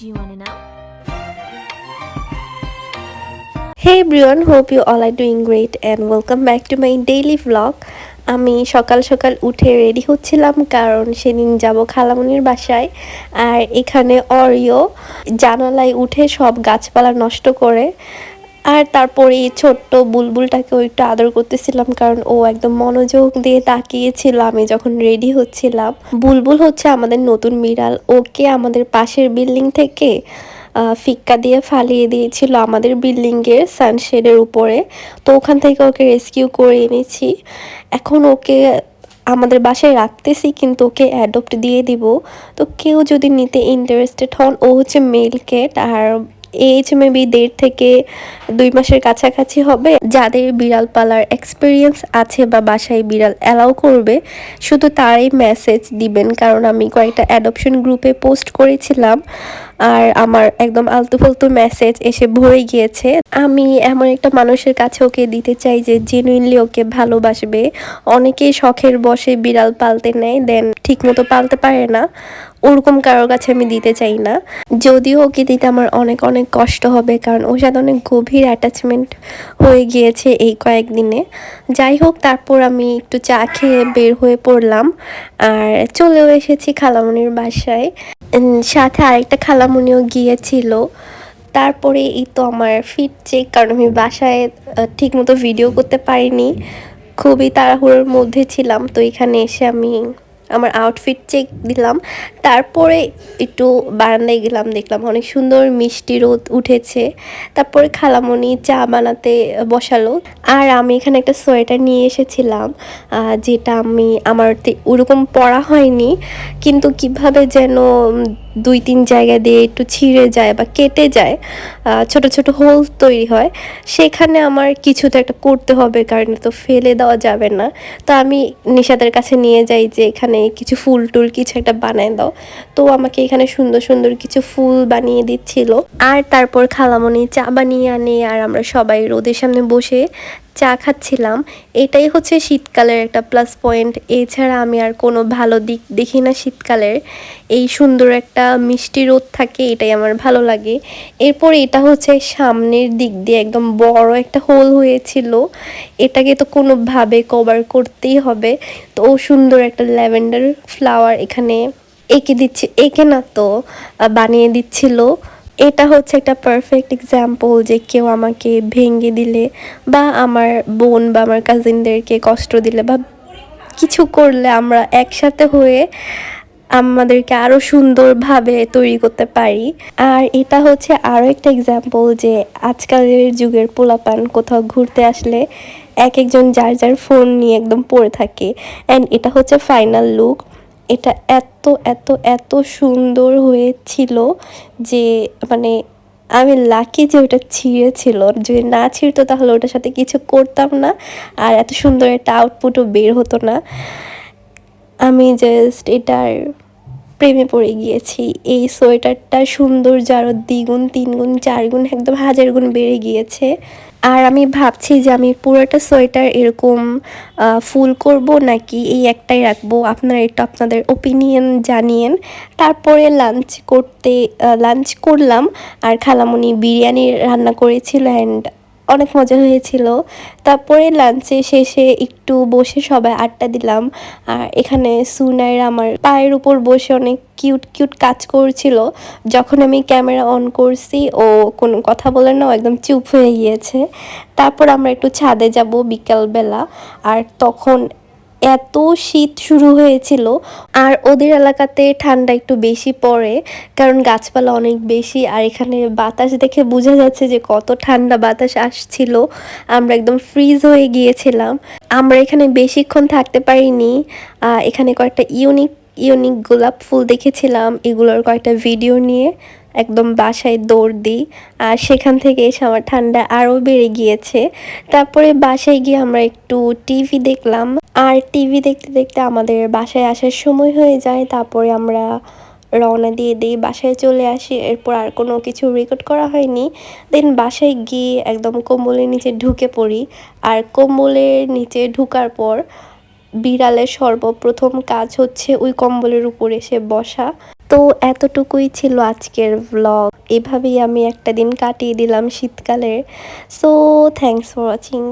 Do you want to know? Hey everyone, hope you all are doing great and welcome back to my daily vlog. আমি সকাল সকাল উঠে ready হচ্ছিলাম কারণ সেদিন যাব খালামণির বাসায়। আর এখানে অরিও জানালায় উঠে সব গাছপালা নষ্ট করে। আর তারপরে এই ছোট্ট বুলবুলটাকেও একটু আদর করতেছিলাম কারণ ও একদম মনোযোগ দিয়ে তাকিয়েছিল আমি যখন রেডি হচ্ছিলাম। বুলবুল হচ্ছে আমাদের নতুন বিড়াল, ওকে আমাদের পাশের বিল্ডিং থেকে ফিক্কা দিয়ে ফালিয়ে দিয়েছিল আমাদের বিল্ডিংয়ের সানশেডের উপরে। তো ওখান থেকে ওকে রেস্কিউ করে এনেছি। এখন ওকে আমাদের বাসায় রাখতেছি, কিন্তু ওকে অ্যাডপ্ট দিয়ে দিব। তো কেউ যদি নিতে ইন্টারেস্টেড হন, ও হচ্ছে মেল ক্যাট আর এজ মেবি 1.5 থেকে 2 মাসের কাছাকাছি হবে। যাদের বিড়াল পালার এক্সপিরিয়েন্স আছে বা বাসায় বিড়াল অ্যালাউ করবে, শুধু তারাই মেসেজ দিবেন, কারণ আমি কয়েকটা অ্যাডপশন গ্রুপে পোস্ট করেছিলাম আর আমার একদম আলতু ফালতু মেসেজ এসে ভরে গিয়েছে। আমি এমন একটা মানুষের কাছে ওকে দিতে চাই যে জেনুইনলি ওকে ভালোবাসবে। অনেকেই শখের বশে বিড়াল পালতে নেয়, দেন ঠিক মতো পালতে পারে না। ওরকম কারোর কাছে আমি দিতে চাই না। যদিও ওকে দিতে আমার অনেক অনেক কষ্ট হবে, কারণ ওর সাথে অনেক গভীর অ্যাটাচমেন্ট হয়ে গিয়েছে এই কয়েকদিনে। যাই হোক, তারপর আমি একটু চা খেয়ে বের হয়ে পড়লাম আর চলেও এসেছি খালামণির বাসায়। সাথে আরেকটা খালামণিও গিয়েছিল। তারপরে এই তো আমার ফিট চেক, কারণ আমি বাসায় ঠিকমতো ভিডিও করতে পারিনি, খুবই তাড়াহুড়োর মধ্যে ছিলাম। তো এখানে এসে আমি আমার আউটফিট চেক দিলাম। তারপরে একটু বারান্দায় গেলাম, দেখলাম অনেক সুন্দর মিষ্টি রোদ উঠেছে। তারপরে খালামণি চা বানাতে বসালো আর আমি এখানে একটা সোয়েটার নিয়ে এসেছিলাম, যেটা আমার ওরকম পরা হয়নি, কিন্তু কিভাবে যেন 2-3 জায়গা দিয়ে একটু ছিঁড়ে যায় বা কেটে যায়, ছোট ছোট হোল তৈরি হয়। সেখানে আমার কিছু তো একটা করতে হবে, কারণ তো ফেলে দেওয়া যাবে না। তো আমি নিশাদের কাছে নিয়ে যাই যে এখানে কিছু ফুল টুল কিছু একটা বানায় দাও। তো আমাকে এখানে সুন্দর সুন্দর কিছু ফুল বানিয়ে দিচ্ছিল। আর তারপর খালামণি চা বানিয়ে আনে আর আমরা সবাই রোদের সামনে বসে চা খাচ্ছিলাম। এটাই হচ্ছে শীতকালের একটা প্লাস পয়েন্ট। এছাড়া আমি আর কোনো ভালো দিক দেখি না শীতকালের। এই সুন্দর একটা মিষ্টি রোদ থাকে, এটাই আমার ভালো লাগে। এরপর এটা হচ্ছে সামনের দিক দিয়ে একদম বড় একটা হোল হয়েছিল, এটাকে তো কোনোভাবে কভার করতেই হবে। তো ও সুন্দর একটা ল্যাভেন্ডার ফ্লাওয়ার এখানে এঁকে না তো বানিয়ে দিচ্ছিল। এটা হচ্ছে একটা পারফেক্ট এক্সাম্পল যে কেউ আমাকে ভেঙে দিলে বা আমার বোন বা আমার কাজিনদেরকে কষ্ট দিলে বা কিছু করলে আমরা একসাথে হয়ে আমাদেরকে আরও সুন্দরভাবে তৈরি করতে পারি। আর এটা হচ্ছে আরও একটা এক্সাম্পল যে আজকালের যুগের পোলাপান কোথাও ঘুরতে আসলে এক একজন যার যার ফোন নিয়ে একদম পড়ে থাকে। অ্যান্ড এটা হচ্ছে ফাইনাল লুক। এটা এত এত এত সুন্দর হয়েছিল যে মানে আমি লাকি যে ওটা ছিঁড়েছিল। যদি না ছিঁড়তো তাহলে ওটার সাথে কিছু করতাম না আর এত সুন্দর একটা আউটপুটও বের হতো না। আমি জাস্ট এটার প্রেমে পড়ে গিয়েছি। এই সোয়েটারটার সৌন্দর্য আরও 2 গুণ 3 গুণ 4 গুণ একদম 1000 গুণ বেড়ে গিয়েছে। আর আমি ভাবছি যে আমি পুরোটা সোয়েটার এরকম ফুল করব নাকি এই একটাই রাখবো। আপনারা একটু আপনাদের ওপিনিয়ন জানিয়েন। তারপরে লাঞ্চ করলাম আর খালামণি বিরিয়ানি রান্না করেছিল অ্যান্ড অনেক মজা হয়েছিল। তারপরে লাঞ্চে শেষে একটু বসে সবাই আড্ডা দিলাম। আর এখানে সুনাইরা আমার পায়ের উপর বসে অনেক কিউট কিউট কাজ করছিল। যখন আমি ক্যামেরা অন করছি ও কোনো কথা বলে না, ও একদম চুপ হয়ে গিয়েছে। তারপর আমরা একটু ছাদে যাব বিকালবেলা। আর তখন এত শীত শুরু হয়েছিল। আর ওদের এলাকাতে ঠান্ডা একটু বেশি পড়ে, কারণ গাছপালা অনেক বেশি। আর এখানে বাতাস দেখে বোঝা যাচ্ছে যে কত ঠান্ডা বাতাস আসছিল। আমরা একদম ফ্রিজ হয়ে গিয়েছিলাম। আমরা এখানে বেশিক্ষণ থাকতে পারিনি। এখানে কয়েকটা ইউনিক ইউনিক গোলাপ ফুল দেখেছিলাম, এগুলোর কয়েকটা ভিডিও নিয়ে একদম বাসায় দৌড় দিই। আর সেখান থেকে এসে আমার ঠান্ডা আরও বেড়ে গিয়েছে। তারপরে বাসায় গিয়ে আমরা একটু টিভি দেখলাম। আর টিভি দেখতে দেখতে আমাদের বাসায় আসার সময় হয়ে যায়। তারপরে আমরা রওনা দিয়ে দিই, বাসায় চলে আসি। এরপর আর কোনো কিছু রেকর্ড করা হয়নি। দেন বাসায় গিয়ে একদম কম্বলের নিচে ঢুকে পড়ি। আর কম্বলের নিচে ঢুকার পর বিড়ালের সর্বপ্রথম কাজ হচ্ছে ওই কম্বলের উপরে এসে বসা। তো তো এতটুকুই ছিল আজকের ব্লগ। এভাবেই আমি একটা দিন কাটিয়ে দিলাম শীতকালের। So thanks for watching.